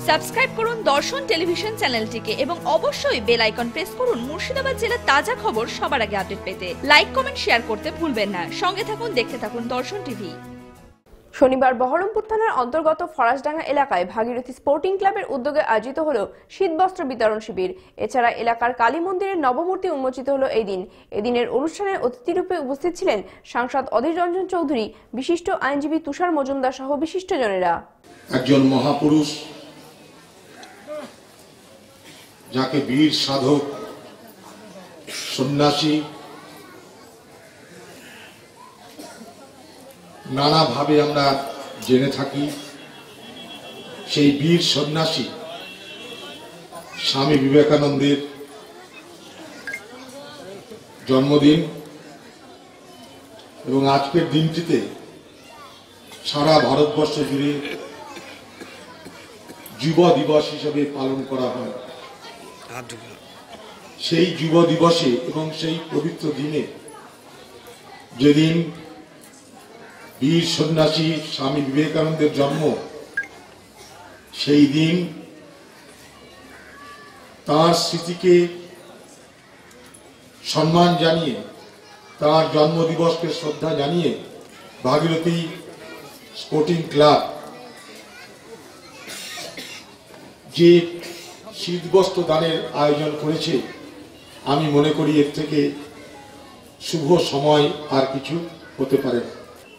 Subscribe করুন দর্শন television চ্যানেলটিকে এবং অবশ্যই বেল আইকন প্রেস করুন মুর্শিদাবাদ জেলার তাজা খবর সবার আগে আপডেট পেতে। লাইক কমেন্ট শেয়ার করতে ভুলবেন না। সঙ্গে থাকুন, দেখতে থাকুন দর্শন টিভি। শনিবার বহরমপুর থানার অন্তর্গত ফরাসডাঙ্গা এলাকায় ভাগীরথী স্পোর্টিং ক্লাবের উদ্যোগে আয়োজিত হলো শীতবস্ত্র বিতরণ শিবির। এছাড়া এলাকার কালী মন্দিরের নবমূর্তি উন্মোচিত হলো এই দিন। এদিনের অনুষ্ঠানের অতিথিরূপে উপস্থিত ছিলেন সাংসদ অধীর রঞ্জন চৌধুরী, বিশিষ্ট আইনজীবী তুষার মজুমদার সহ বিশিষ্টজনেরা। একজন মহাপুরুষ, যাকে বীর সাধক, সন্ন্যাসী, নানাভাবে আমরা জেনে থাকি, সেই বীর সন্ন্যাসী স্বামী বিবেকানন্দের জন্মদিন এবং আজকের দিনটিতে সারা ভারতবর্ষ জুড়ে যুব দিবস হিসেবে পালন করা হয়। সেই যুব দিবসে এবং সেই পবিত্র দিনে, যেদিন বীর সন্ন্যাসী স্বামী বিবেকানন্দের জন্ম, সেই দিন তাঁর স্মৃতিকে সম্মান জানিয়ে, তাঁর জন্মদিবসকে শ্রদ্ধা জানিয়ে ভাগীরথী স্পোর্টিং ক্লাব যে শীতবস্ত্র দানের আয়োজন করেছে, আমি মনে করি এর থেকে শুভ সময় আর কিছু হতে পারে না।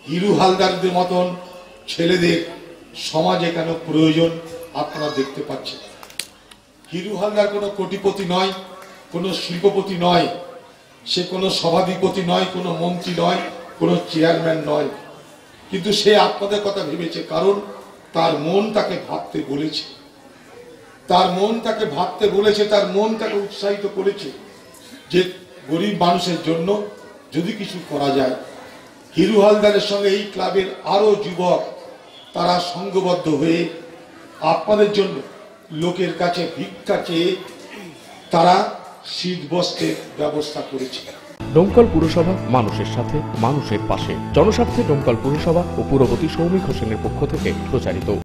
হিরু হালদারদের মতন ছেলেদের সমাজে কেন প্রয়োজন আপনারা দেখতে পাচ্ছেন। হিরু হালদার কোনো কোটিপতি নয়, কোনো শিল্পপতি নয়, সে কোনো সভাধিপতি নয়, কোনো মন্ত্রী নয়, কোনো চেয়ারম্যান নয়, কিন্তু সে আপনাদের কথা ভেবেছে, কারণ তার মন তাকে ভাবতে বলেছে, তার মন তাকে ভাবতে বলেছে, তার মন তাকে উৎসাহিত করেছে যে গরিব মানুষের জন্য যদি কিছু করা যায়। হিরু হালদারের সঙ্গে এই ক্লাবের আরো যুবক, তারা সংঘবদ্ধ হয়ে আপনাদের জন্য লোকের কাছে ভিক্ষা চেয়ে তারা শীতবস্ত্রের ব্যবস্থা করেছে। ডোমকল পুরসভা মানুষের সাথে, মানুষের পাশে। জনস্বার্থে ডোমকল পুরসভা ও পুরপতি সৌমিক হোসেনের পক্ষ থেকে প্রচারিত।